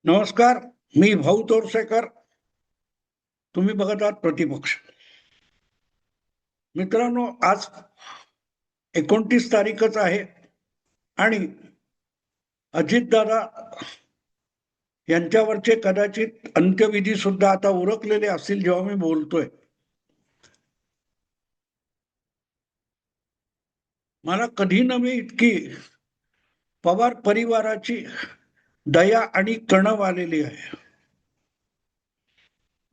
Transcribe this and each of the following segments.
नमस्कार. मी भाऊ तोरसेकर. तुम्ही बघत आहात प्रतिपक्ष. मित्रांनो, आज 29 तारीखच आहे आणि अजितदादा यांच्यावरचे कदाचित अंत्यविधी सुद्धा आता उरकलेले असतील जेव्हा मी बोलतोय. मला कधी नव्हे इतकी पवार परिवाराची दया आणि कणव आलेली आहे.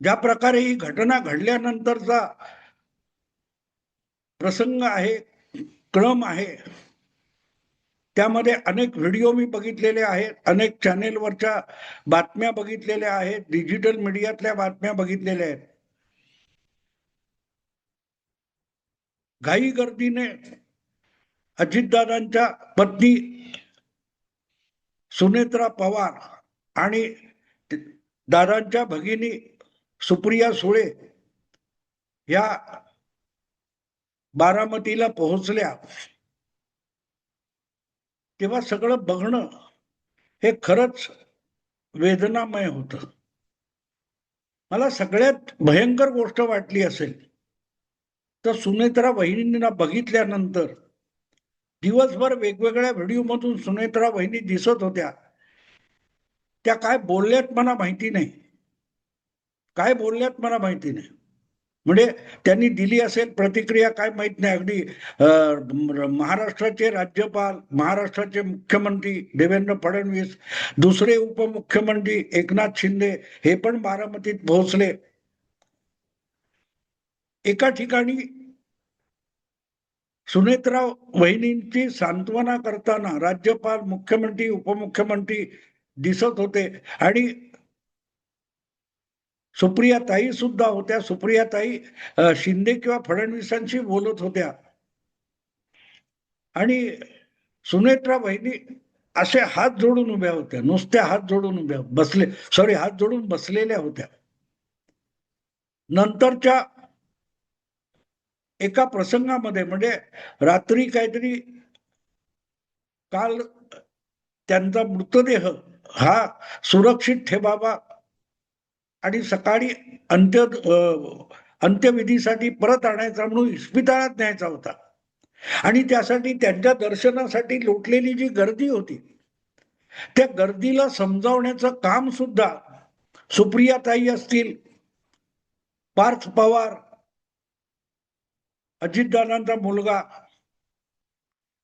ज्या प्रकारे ही घटना घडल्यानंतरचा प्रसंग आहे, क्रम आहे, त्यामध्ये अनेक व्हिडिओ मी बघितलेले आहेत, अनेक चॅनेलवरच्या बातम्या बघितलेल्या आहेत, डिजिटल मीडियातल्या बातम्या बघितलेल्या आहेत. घाई गर्दीने अजितदादांच्या पत्नी सुनेत्रा पवार आणि दादांच्या भगिनी सुप्रिया सुळे या बारामतीला पोहोचल्या तेव्हा सगळं बघणं हे खरंच वेदनामय होतं. मला सगळ्यात भयंकर गोष्ट वाटली असेल तर सुनेत्रा वहिनींना बघितल्यानंतर दिवसभर वेगवेगळ्या व्हिडिओ मधून सुनेत्रा वहिनी दिसत होत्या. त्या काय बोलल्यात मला माहिती नाही, काय बोलल्यात मला माहिती नाही. म्हणजे त्यांनी दिली असेल प्रतिक्रिया काय माहित नाही. अगदी महाराष्ट्राचे राज्यपाल, महाराष्ट्राचे मुख्यमंत्री देवेंद्र फडणवीस, दुसरे उपमुख्यमंत्री एकनाथ शिंदे हे पण बारामतीत पोहोचले. एका ठिकाणी सुनेत्रा वहिनींची सांत्वना करताना राज्यपाल, मुख्यमंत्री, उपमुख्यमंत्री दिसत होते आणि सुप्रिया ताई सुद्धा होत्या. सुप्रिया ताई शिंदे किंवा फडणवीसांशी बोलत होत्या आणि सुनेत्रा वहिनी असे हात जोडून उभ्या होत्या, नुसत्या हात जोडून उभ्या हात जोडून बसलेल्या होत्या. नंतरच्या एका प्रसंगामध्ये म्हणजे रात्री काहीतरी काल त्यांचा मृतदेह हा सुरक्षित ठेवावा आणि सकाळी अंत्यविधीसाठी परत आणायचा म्हणून इस्पितळात न्यायचा होता आणि त्यासाठी त्यांच्या दर्शनासाठी लोटलेली जी गर्दी होती त्या गर्दीला समजावण्याचं काम सुद्धा सुप्रियाताई असतील, पार्थ पवार, अजितदादांचा मुलगा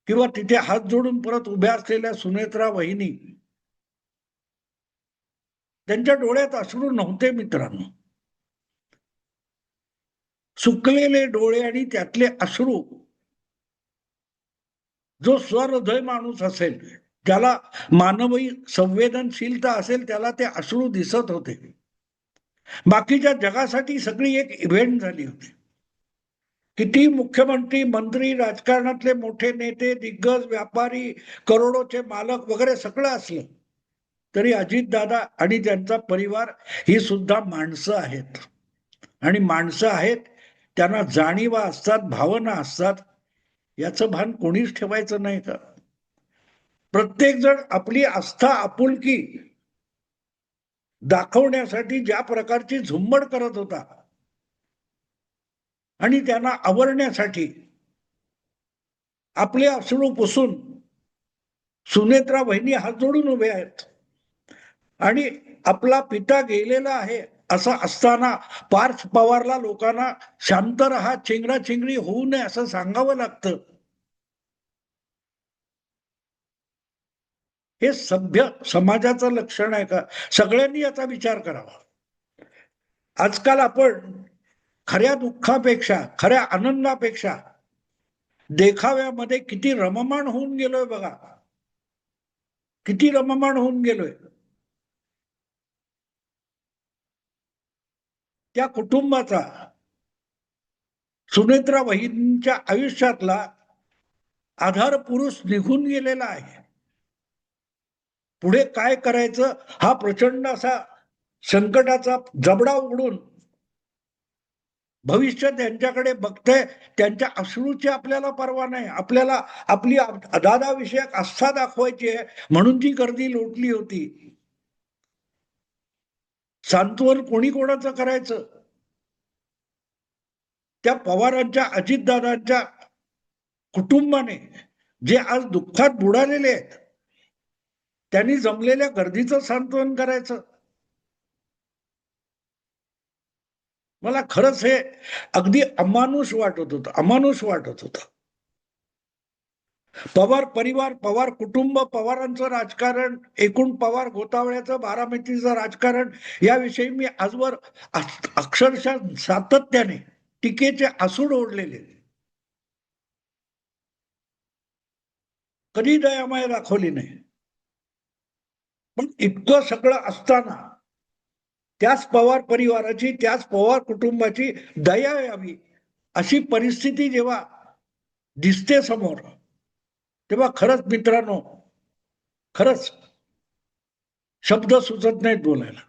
किंवा तिथे हात जोडून परत उभ्या असलेल्या सुनेत्रा वहिनी, त्यांच्या डोळ्यात अश्रू नव्हते मित्रांनो. सुकलेले डोळे आणि त्यातले अश्रू. जो स्वहृदय माणूस असेल, त्याला मानवी संवेदनशीलता असेल, त्याला ते अश्रू दिसत होते. बाकीच्या जगासाठी सगळी एक इव्हेंट झाली होती. किती मुख्यमंत्री, मंत्री, राजकारणातले मोठे नेते, दिग्गज, व्यापारी, करोडोचे मालक वगैरे सगळं असलं तरी अजितदादा आणि त्यांचा परिवार ही सुद्धा माणसं आहेत आणि माणसं आहेत, त्यांना जाणीवा असतात, भावना असतात. याचं भान कोणीच ठेवायचं नाही का? प्रत्येक जण आपली आस्था, आपुलकी दाखवण्यासाठी ज्या प्रकारची झुंबड करत होता आणि त्यांना आवरण्यासाठी आपले अश्रू पुसून सुनेत्रा वहिनी हात जोडून उभे आहेत आणि आपला पिता गेलेला आहे असं असताना पार्थ पवारला लोकांना शांत रहा, चेंगराचेंगरी होऊ नये असं सांगावं लागतं. हे सभ्य समाजाचं लक्षण आहे का? सगळ्यांनी याचा विचार करावा. आजकाल आपण खऱ्या दुःखापेक्षा, खऱ्या आनंदापेक्षा देखाव्यामध्ये किती रममाण होऊन गेलोय बघा, किती रममाण होऊन गेलोय. त्या कुटुंबाचा, सुनेत्रा वहिनींच्या आयुष्यातला आधार पुरुष निघून गेलेला आहे. पुढे काय करायचं हा प्रचंड असा संकटाचा जबडा उघडून भविष्य त्यांच्याकडे बघतंय. त्यांच्या अश्रूची आपल्याला पर्वा नाही. आपल्याला आपली दादा विषयक आस्था दाखवायची आहे म्हणून ती गर्दी लोटली होती. सांत्वन कोणी कोणाचं करायचं? त्या पवारांच्या, अजितदादांच्या कुटुंबाने जे आज दुःखात बुडालेले आहेत, त्यांनी जमलेल्या गर्दीचं सांत्वन करायचं. मला खरंच हे अगदी अमानुष वाटत होतं, अमानुष वाटत होतं. पवार परिवार, पवार कुटुंब, पवारांचं राजकारण, एकूण पवार घोटाळ्याचं, बारामतीचं राजकारण, याविषयी मी आजवर अक्षरशः सातत्याने टीकेचे आसूड ओढलेले. कधी दयामाया दाखवली नाही. पण इतकं सगळं असताना त्याच पवार परिवाराची, त्याच पवार कुटुंबाची दया यावी अशी परिस्थिती जेव्हा दिसते समोर, तेव्हा खरंच मित्रांनो, खरंच शब्द सुचत नाहीत बोलायला.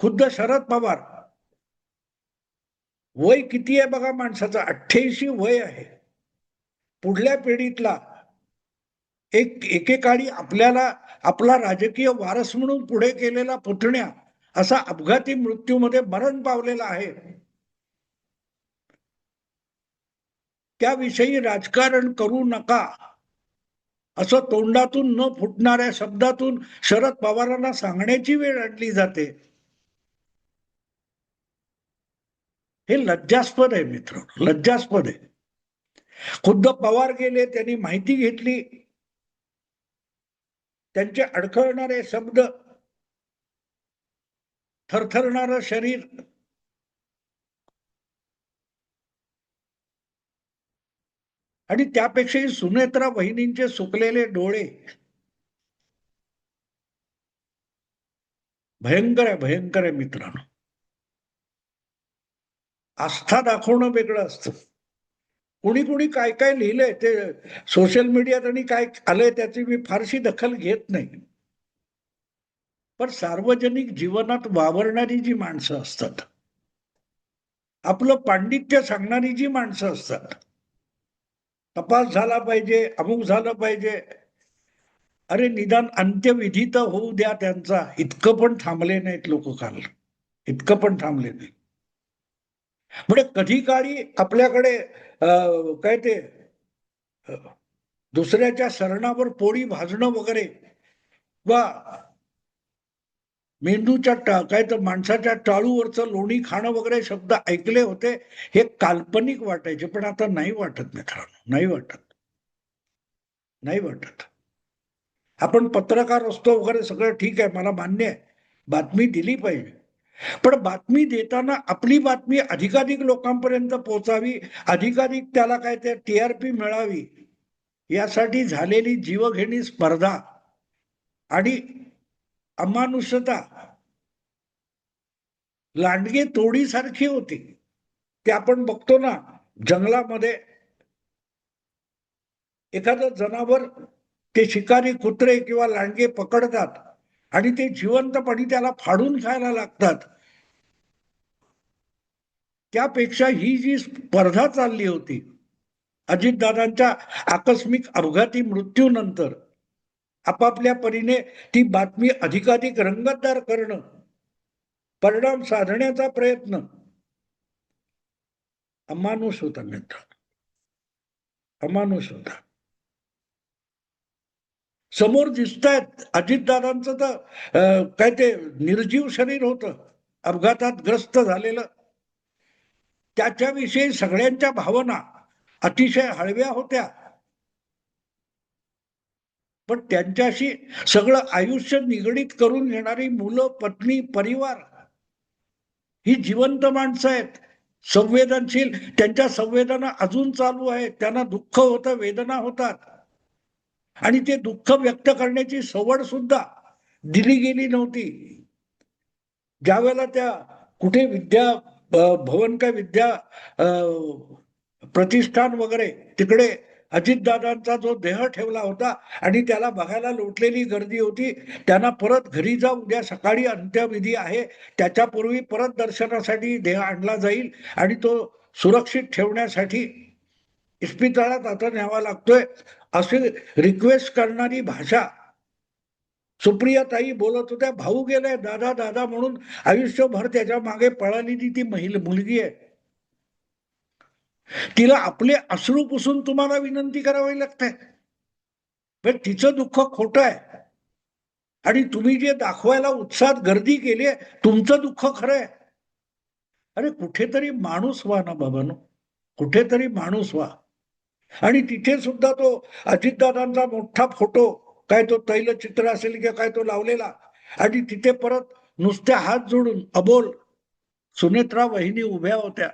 खुद्द शरद पवार, वय किती आहे बघा माणसाचं, 88 वय आहे. पुढल्या पिढीतला एकेकाळी आपल्याला आपला राजकीय वारस म्हणून पुढे केलेला पुतण्या असा अपघाती मृत्यूमध्ये मरण पावलेला आहे. त्याविषयी राजकारण करू नका असं तोंडातून न फुटणाऱ्या शब्दातून शरद पवारांना सांगण्याची वेळ आणली जाते. हे लज्जास्पद आहे मित्र, लज्जास्पद आहे. खुद्द पवार गेले, त्यांनी माहिती घेतली, त्यांचे अडखळणारे शब्द, थरथरणारं शरीर, आणि त्यापेक्षाही सुनेत्रा वहिनींचे सुकलेले डोळे. भयंकर आहे, भयंकर आहे मित्रांनो. आस्था दाखवणं वेगळं असतं. कुणी कुणी काय काय लिहिलंय ते सोशल मीडियात आणि काय आलंय त्याची मी फारशी दखल घेत नाही. पण सार्वजनिक जीवनात वावरणारी जी माणसं असतात, आपलं पांडित्य सांगणारी जी माणसं असतात, तपास झाला पाहिजे, अमुक झालं पाहिजे, अरे निदान अंत्यविधी तर होऊ द्या त्यांचा, इतकं पण थांबले नाहीत लोक काल, इतकं पण थांबले नाही. म्हणजे कधी काळी आपल्याकडे काय ते दुसऱ्याच्या शरणावर पोळी भाजणं वगैरे, वा मेंदूच्या काय तर माणसाच्या टाळूवरचं लोणी खाणं वगैरे शब्द ऐकले होते, हे काल्पनिक वाटायचे. पण आता नाही वाटत मित्रांनो, नाही वाटत, नाही वाटत. आपण पत्रकार असतो वगैरे सगळं ठीक आहे, मला मान्य आहे, बातमी दिली पाहिजे. पण बातमी देताना आपली बातमी अधिकाधिक लोकांपर्यंत पोहोचावी, अधिकाधिक त्याला काय ते TRP मिळावी, यासाठी झालेली जीवघेणी स्पर्धा आणि अमानुषता लांडगे तोडीसारखी होती. ते आपण बघतो ना, जंगलामध्ये एखादं जनावर ते शिकारी कुत्रे किंवा लांडगे पकडतात आणि ते जिवंतपणी त्याला फाडून खायला लागतात. त्यापेक्षा ही जी स्पर्धा चालली होती अजितदादांच्या आकस्मिक अपघाती मृत्यूनंतर, आपापल्या परीने ती बातमी अधिकाधिक रंगतदार करणं, परिणाम साधण्याचा प्रयत्न, अमानुष होता मित्र, अमानुष होता. समोर दिसतायत अजितदादांचं तर काय ते निर्जीव शरीर होतं अपघातात ग्रस्त झालेलं, त्याच्याविषयी सगळ्यांच्या भावना अतिशय हळव्या होत्या. पण त्यांच्याशी सगळं आयुष्य निगडीत करून घेणारी मुलं, पत्नी, परिवार, ही जिवंत माणसं आहेत, संवेदनशील. त्यांच्या संवेदना अजून चालू आहेत, त्यांना दुःख होतं, वेदना होतात, आणि ते दुःख व्यक्त करण्याची सवड सुद्धा दिली गेली नव्हती. ज्या वेळेला त्या कुठे विद्या भवन काय विद्या प्रतिष्ठान वगैरे तिकडे अजितदादांचा जो देह ठेवला होता आणि त्याला बघायला लोटलेली गर्दी होती, त्यांना परत घरी जा, उद्या सकाळी अंत्यविधी आहे, त्याच्यापूर्वी परत दर्शनासाठी देह आणला जाईल आणि तो सुरक्षित ठेवण्यासाठी इस्पितळात आता न्यावा लागतोय, अशी रिक्वेस्ट करणारी भाषा सुप्रियाताई बोलत होत्या, भाऊ गेलाय दादा दादा म्हणून आयुष्यभर त्याच्या मागे पळालेली ती मुलगी आहे. तिला आपले अश्रू पुसून तुम्हाला विनंती करावी लागते. तिचं दुःख खोटं आहे आणि तुम्ही जे दाखवायला उत्साहात गर्दी केली तुमचं दुःख खरं आहे. अरे कुठेतरी माणूस व्हा ना बाबांनो, कुठेतरी माणूस व्हा. आणि तिथे सुद्धा तो अजितदादांचा मोठा फोटो, काय तो तैलचित्र असेल किंवा काय तो लावलेला, आणि तिथे परत नुसत्या हात जोडून अबोल सुनेत्रा वहिनी उभ्या होत्या.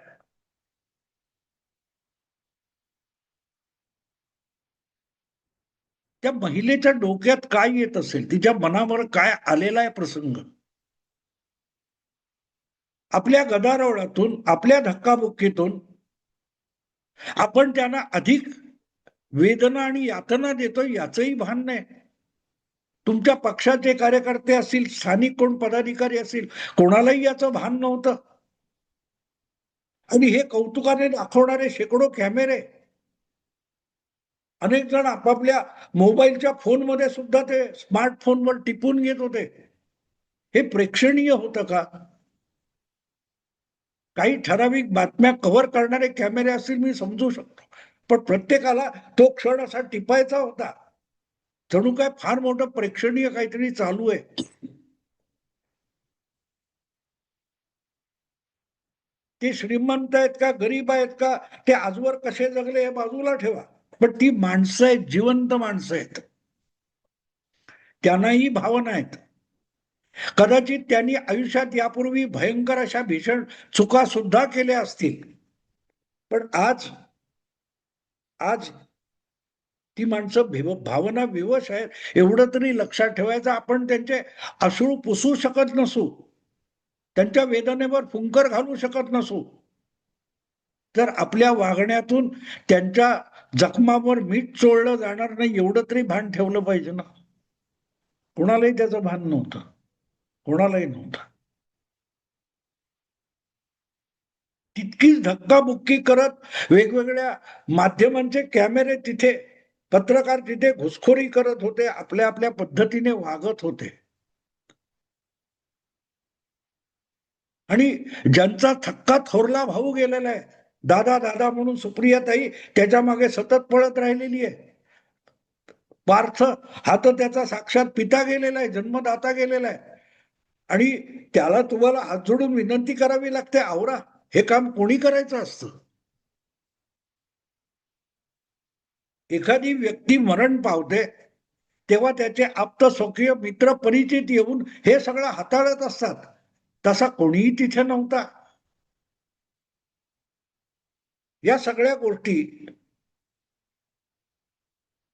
त्या महिलेच्या डोक्यात काय येत असेल, तिच्या मनावर काय आलेला आहे प्रसंग. आपल्या गदारोळातून, आपल्या धक्काबुक्कीतून आपण त्यांना अधिक वेदना आणि यातना देतो याचंही भान नाही. तुमच्या पक्षाचे कार्यकर्ते असतील, स्थानिक कोण पदाधिकारी असतील, कोणालाही याचं भान नव्हतं. आणि हे कौतुकाने दाखवणारे शेकडो कॅमेरे, अनेक जण आपापल्या मोबाईलच्या फोनमध्ये सुद्धा ते स्मार्टफोनवर टिपून घेत होते. हे प्रेक्षणीय होतं का? काही ठराविक बातम्या कव्हर करणारे कॅमेरे असतील मी समजू शकतो, पण प्रत्येकाला तो क्षण असा टिपायचा होता, जणू काय फार मोठं प्रेक्षणीय काहीतरी चालू आहे. ते श्रीमंत आहेत का गरीब आहेत का, ते आजवर कसे जगले हे बाजूला ठेवा, पण ती माणसं आहेत, जिवंत माणसं आहेत. त्यांनाही भावना आहेत. कदाचित त्यांनी आयुष्यात यापूर्वी भयंकर अशा भीषण चुका सुद्धा केल्या असतील, पण आज आज ती माणसं भावना विवश आहेत, एवढं तरी लक्षात ठेवायचं. आपण त्यांचे अश्रू पुसू शकत नसू, त्यांच्या वेदनेवर फुंकर घालू शकत नसू, तर आपल्या वागण्यातून त्यांच्या जखमावर मीठ चोळलं जाणार नाही एवढं तरी भान ठेवलं पाहिजे ना. कोणालाही त्याचं भान नव्हतं, कोणालाही नव्हतं. तितकीच धक्काबुक्की करत वेगवेगळ्या माध्यमांचे कॅमेरे तिथे, पत्रकार तिथे घुसखोरी करत होते, आपल्या आपल्या पद्धतीने वागत होते. आणि ज्यांचा थक्का थोरला भाऊ गेलेला आहे, दादा दादा म्हणून सुप्रियाताई त्याच्या मागे सतत पळत राहिलेली आहे. पार्थ हा तर त्याचा साक्षात पिता गेलेला आहे, जन्मदाता गेलेला आहे, आणि त्याला तुम्हाला हात जोडून विनंती करावी लागते, आवरा. हे काम कोणी करायचं असतं? एखादी व्यक्ती मरण पावते तेव्हा त्याचे आप्त स्वकीय मित्र परिचित येऊन हे सगळं हाताळत असतात. तसा कोणीही तिथे नव्हता. या सगळ्या गोष्टी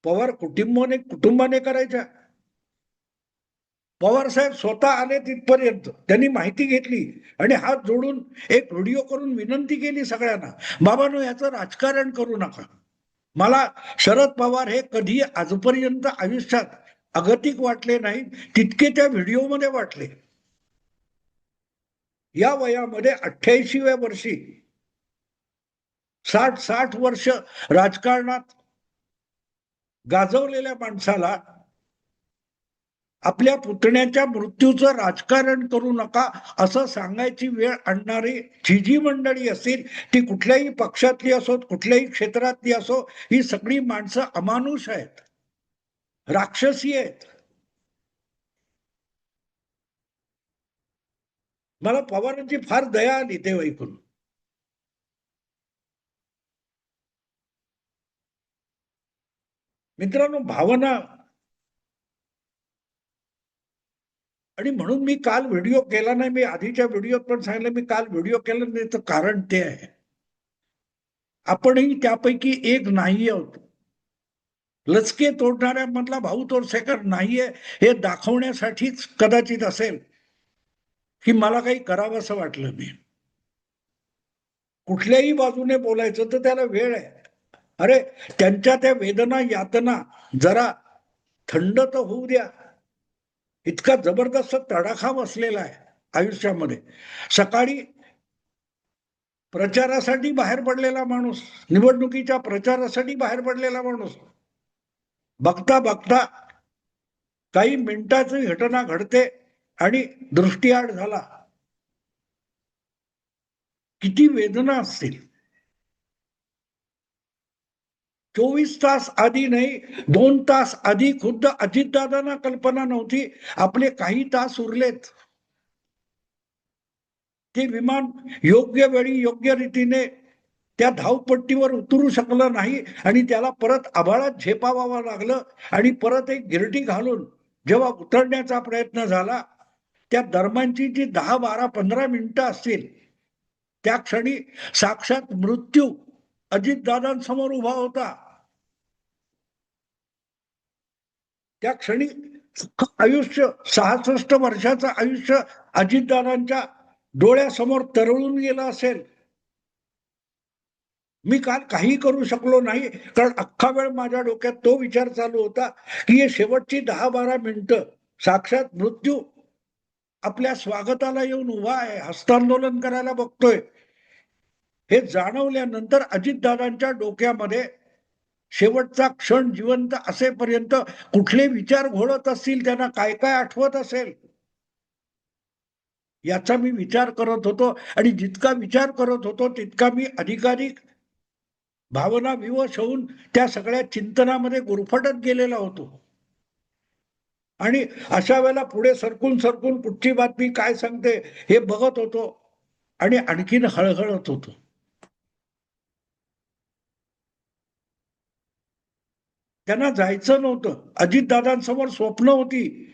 पवार कुटुंबाने करायच्या. पवार साहेब स्वतः आले तिथपर्यंत, त्यांनी माहिती घेतली आणि हात जोडून एक व्हिडिओ करून विनंती केली सगळ्यांना, बाबांनो याचं राजकारण करू नका. मला शरद पवार हे कधी आजपर्यंत आयुष्यात अगतिक वाटले नाही, तितके त्या व्हिडिओमध्ये वाटले. या वयामध्ये 88व्या वर्षी 60 वर्ष राजकारणात गाजवलेल्या माणसाला आपल्या पुतण्याच्या मृत्यूचं राजकारण करू नका असं सांगायची वेळ आणणारी जी जी मंडळी असतील, ती कुठल्याही पक्षातली असो, कुठल्याही क्षेत्रातली असो, ही सगळी माणसं अमानुष आहेत, राक्षसी आहेत. मला पवारांची फार दया आली तेव्हा ऐकून. मित्रांनो, भावना, आणि म्हणून मी काल व्हिडिओ केला नाही. मी आधीच्या व्हिडिओत पण सांगितलं, मी काल व्हिडिओ केला नाही, तर कारण ते आहे, आपणही त्यापैकी एक नाही आहोत. लचके तोडणाऱ्यांमधला भाऊ तोरसेकर नाहीये हे दाखवण्यासाठीच कदाचित असेल की मला काही करावं असं वाटलं नाही. कुठल्याही बाजूने बोलायचं तर त्याला वेळ आहे. अरे त्यांच्या त्या वेदना यातना जरा थंड तर होऊ द्या. इतका जबरदस्त तडाखा बसलेला आहे आयुष्यामध्ये. सकाळी प्रचारासाठी बाहेर पडलेला माणूस, निवडणुकीच्या प्रचारासाठी बाहेर पडलेला माणूस, बघता बघता काही मिनिटाची घटना घडते आणि दृष्टिआड झाला, किती वेदना असतील. 24 तास आधी नाही, 2 तास आधी खुद्द अजितदादांना कल्पना नव्हती आपले काही तास उरलेत. ते विमान योग्य वेळी योग्य रीतीने त्या धावपट्टीवर उतरू शकलं नाही आणि त्याला परत आभाळात झेपावावं लागलं आणि परत एक गिरटी घालून जेव्हा उतरण्याचा प्रयत्न झाला, त्या दरम्यानची जी 10, 12, 15 मिनिटं असतील, त्या क्षणी साक्षात मृत्यू अजितदादांसमोर उभा होता. त्या क्षणी आयुष्य 66 वर्षाचं आयुष्य अजितदादांच्या डोळ्यासमोर तरळून गेलं असेल. मी काल काही करू शकलो नाही, कारण अख्खा वेळ माझ्या डोक्यात तो विचार चालू होता की हे शेवटची 10-12 मिनिटं साक्षात मृत्यू आपल्या स्वागताला येऊन उभा आहे, हस्तांदोलन करायला बघतोय. हे जाणवल्यानंतर अजितदादांच्या डोक्यामध्ये शेवटचा क्षण जिवंत असेपर्यंत कुठले विचार घोळत असतील, त्यांना काय काय आठवत असेल, याचा मी विचार करत होतो. आणि जितका विचार करत होतो तितका मी अधिकाधिक भावना विवश होऊन त्या सगळ्या चिंतनामध्ये गुरफटत गेलेला होतो. आणि अशा वेळेला पुढे सरकून सरकून पुढची बातमी काय सांगते हे बघत होतो आणि आणखीन हळहळत होतो. त्यांना जायचं नव्हतं. अजितदादांसमोर स्वप्न होती.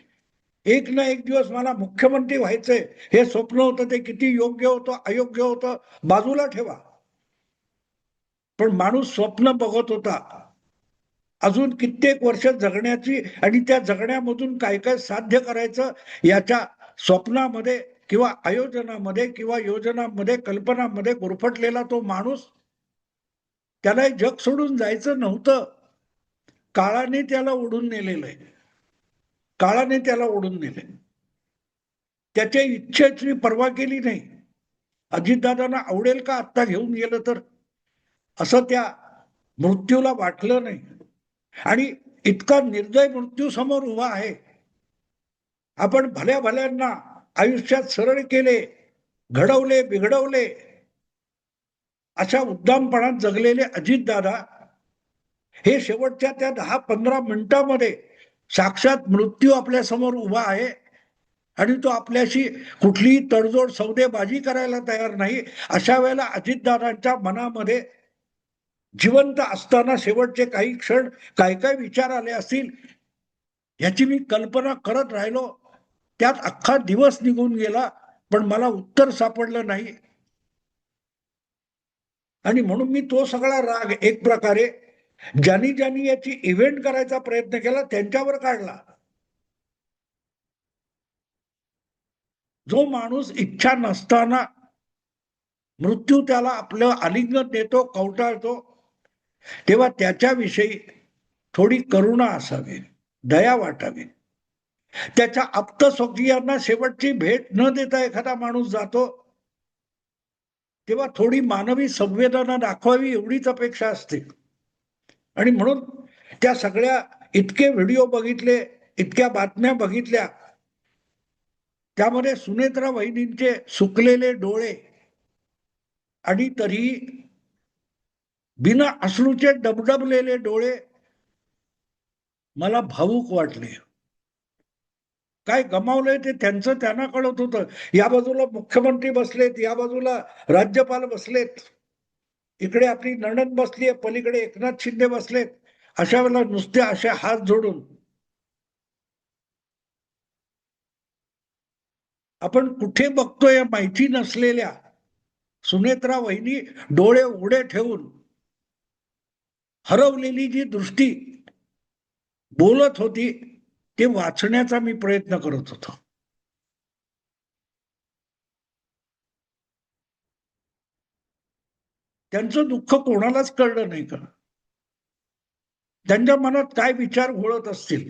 एक ना एक दिवस मला मुख्यमंत्री व्हायचंय हे स्वप्न होतं. ते किती योग्य होतं अयोग्य होतं बाजूला ठेवा, पण माणूस स्वप्न बघत होता अजून कित्येक वर्ष जगण्याची, आणि त्या जगण्यामधून काय काय साध्य करायचं याच्या स्वप्नामध्ये किंवा आयोजनामध्ये किंवा योजनामध्ये कल्पनामध्ये गुरफटलेला तो माणूस, त्याला जग सोडून जायचं नव्हतं. काळाने त्याला ओढून नेलेलं आहे. काळाने त्याला ओढून नेले. त्याच्या इच्छेची पर्वा केली नाही. अजितदादांना आवडेल का आत्ता घेऊन गेलं तर, असं त्या मृत्यूला वाटलं नाही. आणि इतका निर्दय मृत्यू समोर उभा आहे. आपण भल्या भल्यांना आयुष्यात सरळ केले, घडवले, बिघडवले, अशा उद्दामपणात जगलेले अजितदादा हे शेवटच्या त्या 10-15 मिनिटांमध्ये साक्षात मृत्यू आपल्या समोर उभा आहे आणि तो आपल्याशी कुठलीही तडजोड सौदेबाजी करायला तयार नाही. अशा वेळेला अजितदादांच्या मनामध्ये जिवंत असताना शेवटचे काही क्षण काय काय विचार आले असतील याची मी कल्पना करत राहिलो. त्यात अख्खा दिवस निघून गेला, पण मला उत्तर सापडलं नाही. आणि म्हणून मी तो सगळा राग एक प्रकारे ज्यांनी ज्यांनी याची इव्हेंट करायचा प्रयत्न केला त्यांच्यावर काढला. जो माणूस इच्छा नसताना मृत्यू त्याला आपलं आलिंगन देतो, कवटाळतो, तेव्हा त्याच्याविषयी थोडी करुणा असावी, दया वाटावी. त्याच्या आप्तस्वकीयांना शेवटची भेट न देता एखादा माणूस जातो, तेव्हा थोडी मानवी संवेदना दाखवावी एवढीच अपेक्षा असते. आणि म्हणून त्या सगळ्या इतके व्हिडिओ बघितले, इतक्या बातम्या बघितल्या, त्यामध्ये सुनेत्रा वहिनींचे सुकलेले डोळे आणि तरी बिना अश्रूचे डबडबलेले डोळे मला भावूक वाटले. काय गमावलंय ते त्यांचं त्यांना कळत होतं. या बाजूला मुख्यमंत्री बसलेत, या बाजूला राज्यपाल बसलेत, इकडे आपली नणंद बसलीये, पलीकडे एकनाथ शिंदे बसलेत. अशा वेळेला नुसते असे हात जोडून आपण कुठे बघतोय माहिती नसलेल्या सुनेत्रा वहिनी डोळे उघडे ठेवून हरवलेली जी दृष्टी बोलत होती ते वाचण्याचा मी प्रयत्न करत होतो. त्यांचं दुःख कोणालाच कळलं नाही का? त्यांच्या मनात काय विचार घोळत असतील.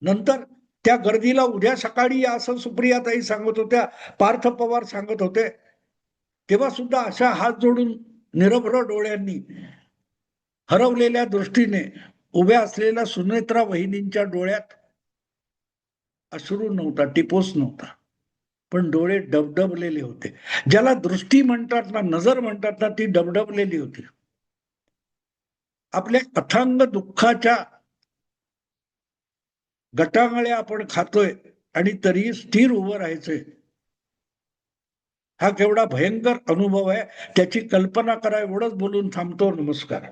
नंतर त्या गर्दीला उद्या सकाळी या असं सुप्रियाताई सांगत होत्या, पार्थ पवार सांगत होते. तेव्हा सुद्धा अशा हात जोडून निरभ्र डोळ्यांनी हरवलेल्या दृष्टीने उभ्या असलेल्या सुनेत्रा वहिनींच्या डोळ्यात अश्रू नव्हता, टिपोस नव्हता, पण डोळे डबडबलेले होते. ज्याला दृष्टी म्हणतात ना, नजर म्हणतात ना, ती डबडबलेली होती. आपल्या अथांग दुःखाच्या गटांगळ्या आपण खातोय आणि तरी स्थिर उभं राहायचंय. हा केवढा भयंकर अनुभव आहे, त्याची कल्पना करा. एवढंच बोलून थांबतो. नमस्कार.